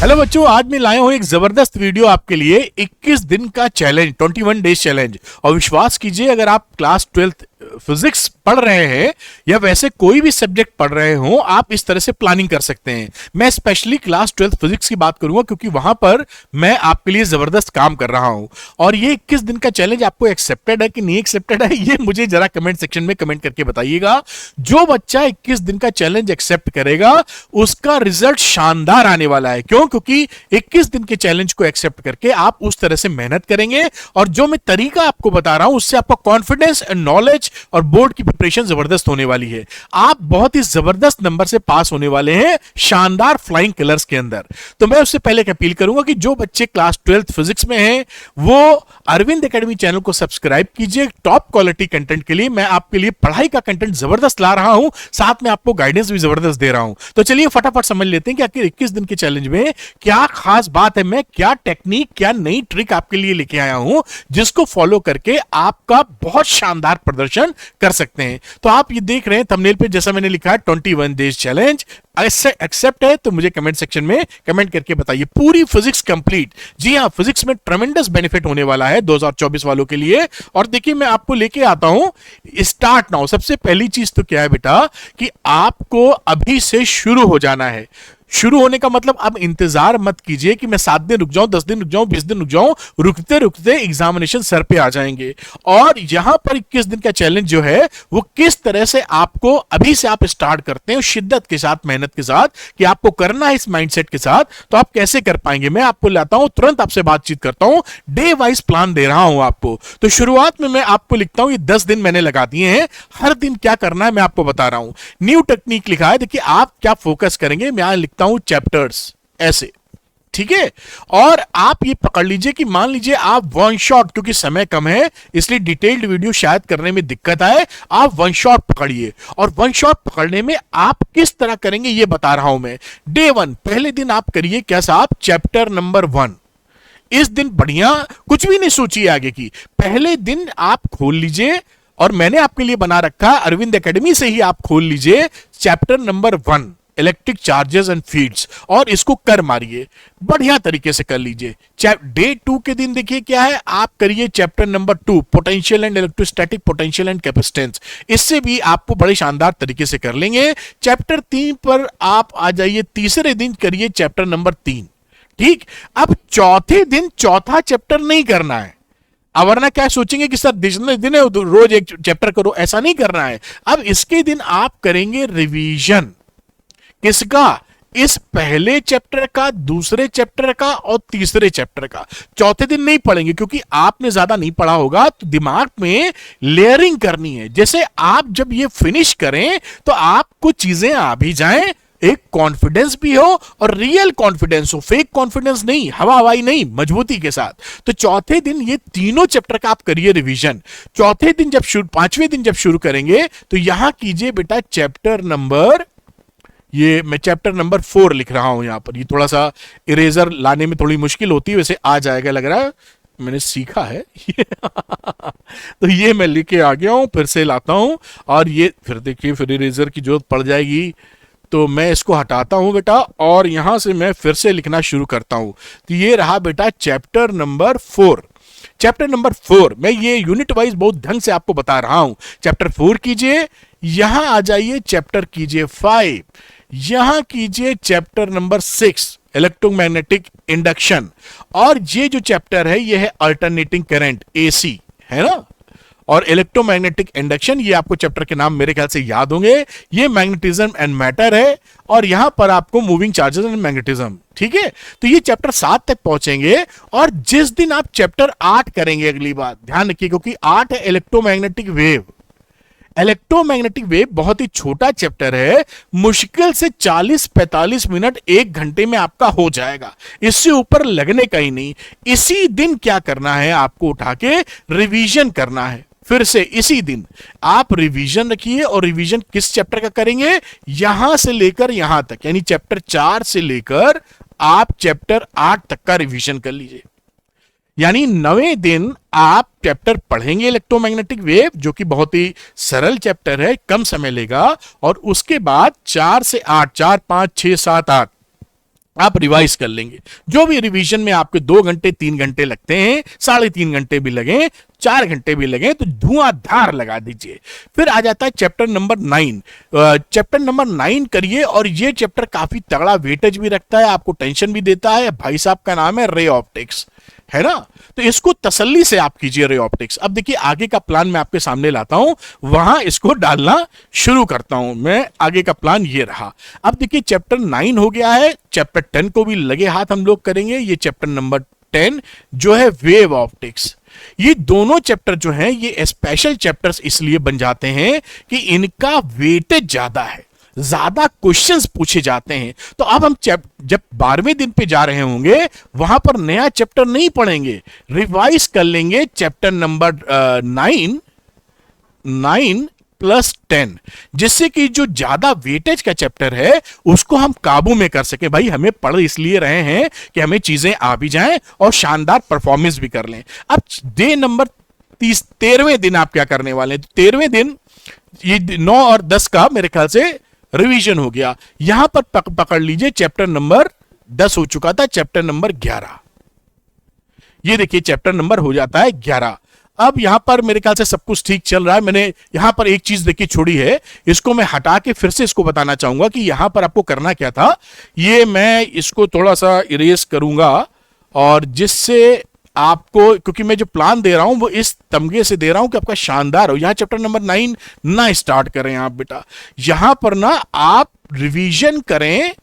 Hello बच्चों, आज मैं लाया हूं एक जबरदस्त वीडियो आपके लिए। 21 दिन का चैलेंज, 21 डेज चैलेंज। और विश्वास कीजिए, अगर आप क्लास 12 फिजिक्स पढ़ रहे हैं या वैसे कोई भी सब्जेक्ट पढ़ रहे हो, आप इस तरह से प्लानिंग कर सकते हैं। मैं स्पेशली क्लास 12 फिजिक्स की बात करूंगा क्योंकि वहां पर मैं आपके लिए जबरदस्त काम कर रहा हूं। और ये 21 दिन का चैलेंज आपको एक्सेप्टेड है कि नहीं एक्सेप्टेड है, ये मुझे जरा कमेंट सेक्शन में कमेंट करके बताइएगा। जो बच्चा 21 दिन का चैलेंज एक्सेप्ट करेगा उसका रिजल्ट शानदार आने वाला है। क्यों? क्योंकि 21 दिन के चैलेंज को एक्सेप्ट करके आप उस तरह से मेहनत करेंगे और जो मैं तरीका आपको बता रहा हूं उससे आपका कॉन्फिडेंस एंड नॉलेज और बोर्ड की प्रिपरेशन जबरदस्त होने वाली है। आप बहुत ही जबरदस्त नंबर से पास होने वाले हैं, शानदार फ्लाइंग कलर्स के अंदर। तो मैं उससे पहले अपील करूंगा कि जो बच्चे क्लास 12 फिजिक्स में हैं वो अरविंद एकेडमी चैनल को सब्सक्राइब कीजिए। टॉप क्वालिटी कंटेंट के लिए मैं आपके लिए पढ़ाई का कंटेंट जबरदस्त ला रहा हूं, साथ में आपको गाइडेंस भी जबरदस्त दे रहा हूं। तो चलिए फटाफट समझ लेते हैं कि आखिर 21 दिन के चैलेंज में क्या खास बात है, मैं क्या टेक्निक, क्या नई ट्रिक आपके लिए लेके आया हूं जिसको फॉलो करके आपका बहुत शानदार प्रदर्शन कर सकते हैं। तो आप ये देख रहे हैं थंबनेल पे, जैसा मैंने लिखा है 21 डेज चैलेंज। एक्सेप्ट है तो मुझे कमेंट सेक्शन में कमेंट करके बताइए। पूरी फिजिक्स कंप्लीट। जी हां, फिजिक्स में ट्रेमेंडस बेनिफिट होने वाला है 2024 वालों के लिए। और देखिए मैं आपको लेके आता हूं स्टार्ट नाउ। सबसे पहली चीज तो क्या है बेटा कि आपको अभी से शुरू हो जाना है। शुरू होने का मतलब अब इंतजार मत कीजिए कि मैं 7 दिन रुक जाऊं, 10 दिन रुक जाऊं, 20 दिन रुक जाऊं। रुकते रुकते एग्जामिनेशन सर पे आ जाएंगे। और यहां पर 21 दिन का चैलेंज जो है वो किस तरह से आपको अभी से आप स्टार्ट करते हैं शिद्दत के साथ, मेहनत के साथ कि आपको करना है इस माइंडसेट के साथ, तो आप कैसे कर पाएंगे मैं आपको लाता हूं, तुरंत आपसे बातचीत करता हूं, डे वाइज प्लान दे रहा हूं आपको। तो शुरुआत में मैं आपको लिखता हूं, ये 10 दिन मैंने लगा दिए हैं, हर दिन क्या करना है मैं आपको बता रहा हूं। न्यू टेक्निक लिखा है, देखिए आप क्या फोकस करेंगे। मैं लिखता हूं चैप्टर्स ऐसे, ठीक है। और आप ये पकड़ लीजिए कि मान लीजिए आप वन शॉट, क्योंकि समय कम है इसलिए डिटेल्ड वीडियो शायद करने में दिक्कत आए, आप वन शॉट पकड़िए। और वन शॉट पकड़ने में आप किस तरह करेंगे ये बता रहा हूं मैं। डे 1 पहले दिन आप करिए कैसा, आप चैप्टर नंबर 1। इस दिन बढ़िया कुछ भी नहीं सोचिए आगे की, पहले दिन आप खोल लीजिए। और मैंने आपके लिए बना रखा अरविंद एकेडमी से ही आप खोल लीजिए chapter number 1 electric charges and fields, और इसको कर मारिए, बढ़िया तरीके से कर लीजिए। डे 2 के दिन देखिए क्या है, आप करिए chapter number 2 potential and electrostatic potential and capacitance. इससे भी आपको बड़े शानदार तरीके से कर लेंगे। चैप्टर 3 पर आप आ जाइए, तीसरे दिन करिए चैप्टर नंबर 3। ठीक, अब चौथे दिन चौथा चैप्टर नहीं करना है। अब वरना क्या सोचेंगे कि सर दिन है रोज एक चैप्टर करो, ऐसा नहीं करना है। अब इसके दिन आप करेंगे रिवीजन। किसका? इस पहले चैप्टर का, दूसरे चैप्टर का और तीसरे चैप्टर का। चौथे दिन नहीं पढ़ेंगे क्योंकि आपने ज्यादा नहीं पढ़ा होगा, तो दिमाग में लेयरिंग करनी है। जैसे आप जब ये फिनिश करें तो आपको चीजें आ भी जाएं, एक कॉन्फिडेंस भी हो और रियल कॉन्फिडेंस हो, फेक कॉन्फिडेंस नहीं, हवा हवाई नहीं, मजबूती के साथ। तो चौथे दिन ये तीनों चैप्टर का आप करिए रिवीजन। चौथे दिन जब पांचवें दिन जब शुरू करेंगे तो यहां कीजिए बेटा चैप्टर नंबर, ये मैं चैप्टर नंबर 4 लिख रहा हूं यहां पर। ये थोड़ा सा इरेजर लाने में थोड़ी मुश्किल होती है, वैसे आ जाएगा लग रहा है, मैंने सीखा है। तो ये मैं लिखे आ गया हूं, फिर से लाता हूं। और ये फिर देखिए, फिर इरेजर की जरूरत पड़ जाएगी तो मैं इसको हटाता हूं बेटा, और यहां से मैं फिर से लिखना शुरू करता हूं। तो ये रहा बेटा चैप्टर नंबर 4। चैप्टर नंबर 4 मैं ये यूनिट वाइज बहुत ढंग से आपको बता रहा हूं। चैप्टर 4 कीजिए, यहां आ जाइए चैप्टर कीजिए 5, यहां कीजिए चैप्टर नंबर 6 इलेक्ट्रोमैग्नेटिक इंडक्शन। और ये जो चैप्टर है ये है अल्टरनेटिंग करंट, एसी है ना, और इलेक्ट्रोमैग्नेटिक इंडक्शन। ये आपको चैप्टर के नाम मेरे ख्याल से याद होंगे। ये मैग्नेटिज्म एंड मैटर है, और यहां पर आपको मूविंग चार्जेस एंड मैग्नेटिज्म। ठीक है, तो ये चैप्टर 7 तक पहुंचेंगे। और जिस दिन आप चैप्टर 8 करेंगे, अगली बात ध्यान रखिए क्योंकि 8 है इलेक्ट्रोमैग्नेटिक वेव। इलेक्ट्रोमैग्नेटिक वेव बहुत ही छोटा चैप्टर है, मुश्किल से 40-45 मिनट 1 घंटे में आपका हो जाएगा, इससे ऊपर लगने का ही नहीं। इसी दिन क्या करना है, आपको उठा के रिवीजन करना है। फिर से इसी दिन आप रिवीजन रखिए, और रिवीजन किस चैप्टर का करेंगे, यहां से लेकर यहां तक, यानी चैप्टर 4 से लेकर आप चैप्टर 8 तक का रिवीजन कर लीजिए। यानी 9वें दिन आप चैप्टर पढ़ेंगे इलेक्ट्रोमैग्नेटिक वेव, जो कि बहुत ही सरल चैप्टर है, कम समय लेगा। और उसके बाद 4 से 8, 4, 5, 6, 7, 8 आप रिवाइज कर लेंगे। जो भी रिवीजन में आपके 2 घंटे 3 घंटे लगते हैं, 3.5 घंटे भी लगे, 4 घंटे भी लगे, तो धुआंधार लगा दीजिए। फिर आ जाता है चैप्टर नंबर 9। चैप्टर नंबर 9 करिए, और ये चैप्टर काफी तगड़ा वेटेज भी रखता है, आपको टेंशन भी देता है। भाई साहब का नाम है रे ऑप्टिक्स, है ना। तो इसको तसल्ली से आप कीजिए रे ऑप्टिक्स। अब देखिए आगे का प्लान मैं आपके सामने लाता हूं, वहां इसको डालना शुरू करता हूं मैं। आगे का प्लान ये रहा। अब देखिए चैप्टर 9 हो गया है, चैप्टर 10 को भी लगे हाथ हम लोग करेंगे। ये चैप्टर नंबर 10 जो है वेव ऑप्टिक्स। ये दोनों चैप्टर जो हैं ये स्पेशल चैप्टर्स इसलिए बन जाते हैं कि इनका वेटेज ज्यादा है, ज्यादा क्वेश्चंस पूछे जाते हैं। तो अब हम जब 12वें दिन पे जा रहे होंगे, वहां पर नया चैप्टर नहीं पढ़ेंगे, रिवाइज कर लेंगे चैप्टर नंबर 9 प्लस 10, जिससे कि जो ज्यादा वेटेज का चैप्टर है उसको हम काबू में कर सके। भाई हमें पढ़ इसलिए रहे हैं कि हमें चीजें आ भी जाएं और शानदार परफॉर्मेंस भी कर लें। अब डे नंबर 13वें दिन आप क्या करने वाले हैं? 13वें दिन ये 9 और 10 का मेरे ख्याल से रिवीजन हो गया। यहां पर पकड़ लीजिए चैप्टर नंबर 10 हो चुका था, चैप्टर नंबर 11। ये देखिए चैप्टर नंबर हो जाता है 11। अब यहां पर मेरे ख्याल से सब कुछ ठीक चल रहा है। मैंने यहां पर एक चीज देखिए छोड़ी है, इसको मैं हटा के फिर से इसको बताना चाहूंगा कि यहां पर आपको करना क्या था। ये मैं इसको थोड़ा सा इरेज करूंगा, और जिससे आपको, क्योंकि मैं जो प्लान दे रहा हूं वो इस तमगे से दे रहा हूं कि आपका शानदार हो। यहां चैप्टर नंबर 9 ना स्टार्ट करें आप बेटा, यहां पर ना आप रिवीजन करें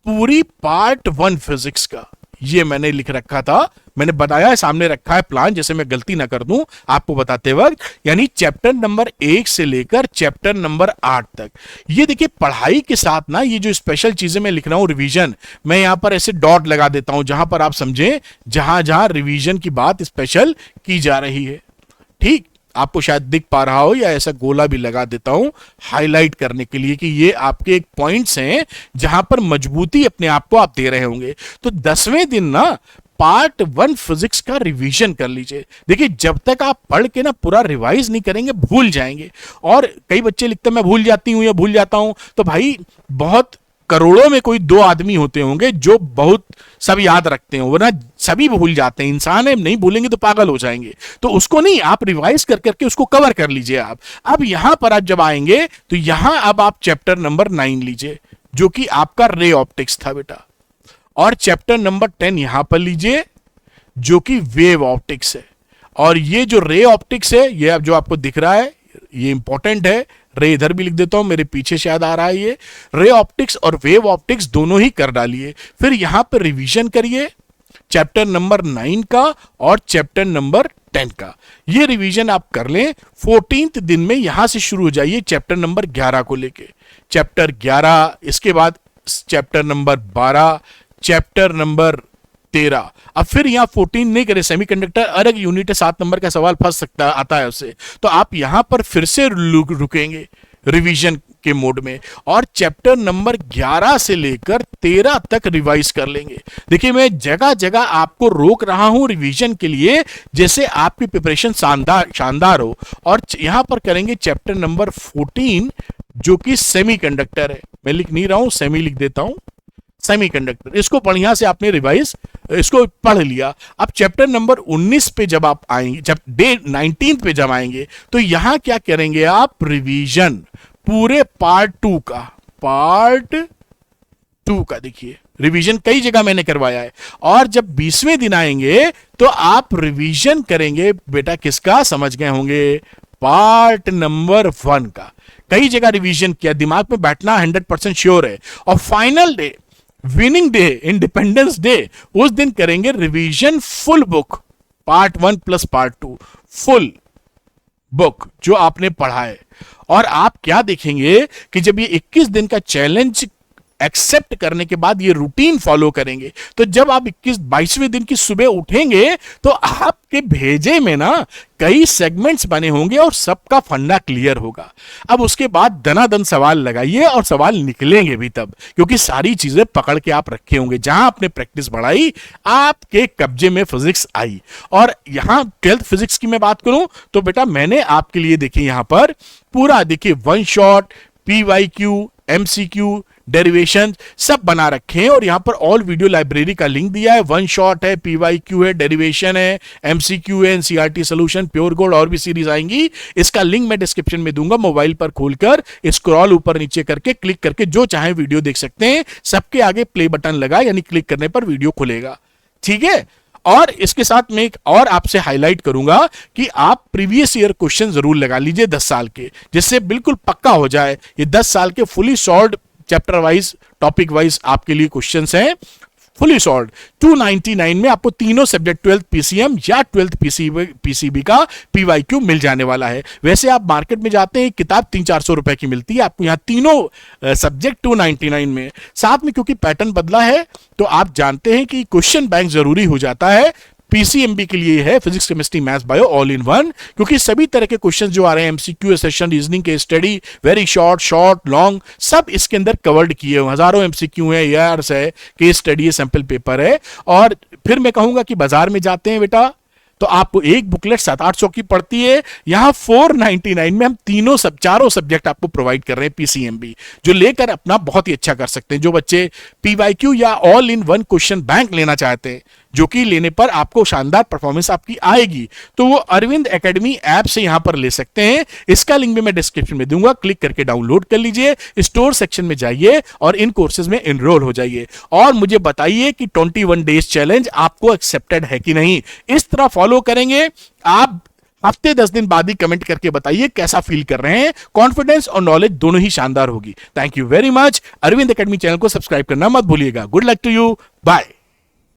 पूरी पार्ट 1 फिजिक्स का। ये मैंने लिख रखा था, मैंने बताया है, सामने रखा है प्लान, जैसे मैं गलती ना कर दूं आपको बताते वक्त। यानी चैप्टर नंबर 1 से लेकर चैप्टर नंबर 8 तक। ये देखिए पढ़ाई के साथ ना ये जो स्पेशल चीजें मैं लिख रहा हूं रिवीजन, मैं यहां पर ऐसे डॉट लगा देता हूं जहां पर आप समझें जहां जहां रिवीजन की बात स्पेशल की जा रही है। ठीक, आपको शायद दिख पा रहा हो, या ऐसा गोला भी लगा देता हूं हाईलाइट करने के लिए कि ये आपके एक पॉइंट्स हैं जहां पर मजबूती अपने आप को आप दे रहे होंगे। तो 10वें दिन ना पार्ट 1 फिजिक्स का रिवीजन कर लीजिए। देखिए जब तक आप पढ़ के ना पूरा रिवाइज नहीं करेंगे भूल जाएंगे। और कई बच्चे लिखते हैं मैं भूल जाती हूं या भूल जाता हूं, तो भाई बहुत करोड़ों में कोई 2 आदमी होते होंगे जो बहुत सब याद रखते हैं, वरना सभी भूल जाते हैं। इंसान है, नहीं भूलेंगे तो पागल हो जाएंगे। तो उसको नहीं, आप रिवाइज कर करके उसको कवर कर लीजिए आप। अब यहां पर आप जब आएंगे तो यहां अब आप चैप्टर नंबर 9 लीजिए, जो कि आपका रे ऑप्टिक्स था बेटा, और चैप्टर नंबर 10 यहां पर लीजिए जो कि वेव ऑप्टिक्स है। और ये जो रे ऑप्टिक्स है, ये अब जो आपको दिख रहा है ये इंपॉर्टेंट है। रे इधर भी लिख देता हूं, मेरे पीछे शायद आ रहा है। ये रे ऑप्टिक्स और वेव ऑप्टिक्स दोनों ही कर डालिए। फिर यहां पर रिवीजन करिए चैप्टर नंबर 9 का और चैप्टर नंबर 10 का। ये रिवीजन आप कर लें। 14th दिन में यहां से शुरू हो जाइए चैप्टर नंबर 11 को लेके। चैप्टर 11, इसके बाद चैप्टर नंबर 12, चैप्टर नंबर 13। अब फिर यहां 14 नहीं करे, सेमीकंडक्टर अलग यूनिट है, 7 नंबर का सवाल फंस सकता आता है उससे। तो आप यहां पर फिर से रुकेंगे रिवीजन के मोड में, और चैप्टर नंबर 11 से लेकर 13 तक रिवाइज कर लेंगे। देखिए मैं जगह जगह आपको रोक रहा हूं रिवीजन के लिए, जैसे आपकी प्रिपरेशन शानदार हो। और यहां पर करेंगे चैप्टर नंबर 14 जो कि सेमीकंडक्टर है। मैं लिख नहीं रहा हूं, सेमी लिख देता हूं, सेमीकंडक्टर। इसको बढ़िया से आपने रिवाइज इसको पढ़ लिया। अब चैप्टर नंबर 19 पे जब आप आएंगे, जब डे 19 पे जब आएंगे, तो यहां क्या करेंगे आप? रिवीजन पूरे पार्ट 2 का, पार्ट 2 का देखिए रिवीजन कई जगह मैंने करवाया है। और जब 20वें दिन आएंगे तो आप रिवीजन करेंगे बेटा किसका? समझ गए होंगे, पार्ट नंबर 1 का। कई जगह रिवीजन किया, दिमाग में बैठना 100% श्योर है। और final day, winning day, independence day, उस दिन करेंगे revision full book, part 1 plus part 2, full book जो आपने पढ़ा है। और आप क्या देखेंगे कि जब ये 21 दिन का चैलेंज एक्सेप्ट करने के बाद ये रूटीन फॉलो करेंगे, तो जब आप 22वें दिन की सुबह उठेंगे तो आपके भेजे में ना कई सेगमेंट्स बने होंगे और सबका फंडा क्लियर होगा। अब उसके बाद दनादन सवाल लगाइए, और सवाल निकलेंगे भी तब, क्योंकि सारी चीजें पकड़ के आप रखे होंगे। जहां आपने प्रैक्टिस बढ़ाई, आपके कब्जे में फिजिक्स आई। और यहां 12th फिजिक्स की मैं बात करूं तो बेटा मैंने आपके लिए देखिए यहां पर पूरा देखिए 1 शॉट, PYQ, एमसीक्यू, डेरिवेशन सब बना रखे हैं और यहां पर ऑल वीडियो लाइब्रेरी का लिंक दिया है। वन शॉट है, पीवाईक्यू है, डेरिवेशन है, एमसीक्यू है, एनसीईआरटी सॉल्यूशन, प्योर गोल्ड और भी सीरीज आएंगी। इसका लिंक मैं डिस्क्रिप्शन में दूंगा। मोबाइल पर खोलकर स्क्रॉल ऊपर नीचे करके क्लिक करके जो चाहे वीडियो देख सकते हैं। सबके आगे प्ले बटन लगा, यानी क्लिक करने पर वीडियो खुलेगा। ठीक है। और इसके साथ में एक और आपसे हाईलाइट करूंगा कि आप प्रीवियस ईयर क्वेश्चन जरूर लगा लीजिए 10 साल के, जिससे बिल्कुल पक्का हो जाए ये 10 साल के fully solved chapter wise, topic wise आपके लिए क्वेश्चंस हैं फुली सॉल्व्ड। 299 में आपको तीनों सब्जेक्ट 12th पीसीएम या 12th पीसीबी का पीवाईक्यू मिल जाने वाला है। वैसे आप मार्केट में जाते हैं, किताब 300-400 रुपए की मिलती है, आपको यहां तीनों सब्जेक्ट 299 में। साथ में क्योंकि पैटर्न बदला है तो आप जानते हैं कि क्वेश्चन बैंक जरूरी हो जाता है। पीसीएमबी के लिए है physics, chemistry, maths, bio all in one, क्योंकि सभी तरह के क्वेश्चन जो आ रहे हैं, एमसीक्यू, सेशन, रीजनिंग के स्टडी, वेरी शॉर्ट, लॉन्ग, सब इसके अंदर कवर्ड किए हुए। हजारों एमसीक्यू है, ईआरएस है, केस स्टडी है, सैंपल पेपर है। और फिर मैं कहूंगा कि बाजार में जाते हैं बेटा तो आपको एक बुकलेट 700-800 की पड़ती है, यहां 499 में हम चारों सब्जेक्ट आपको प्रोवाइड कर रहे हैं पीसीएमबी, जो लेकर अपना बहुत ही अच्छा कर सकते हैं। जो बच्चे पीवाईक्यू या all in one question bank लेना चाहते हैं, जो कि लेने पर आपको शानदार परफॉर्मेंस आपकी आएगी, तो वो अरविंद एकेडमी ऐप से यहां पर ले सकते हैं। इसका लिंक भी मैं डिस्क्रिप्शन में दूंगा, क्लिक करके डाउनलोड कर लीजिए, स्टोर सेक्शन में जाइए और इन कोर्सेज में एनरोल हो जाइए और मुझे बताइए कि 21 डेज चैलेंज आपको एक्सेप्टेड है कि नहीं। इस तरह फॉलो करेंगे आप, हफ्ते 10 दिन बाद ही कमेंट करके बताइए कैसा फील कर रहे हैं। कॉन्फिडेंस और नॉलेज दोनों ही शानदार होगी। Thank you very much. Arvind academy channel को सब्सक्राइब करना मत भूलिएगा। Good luck to you, bye.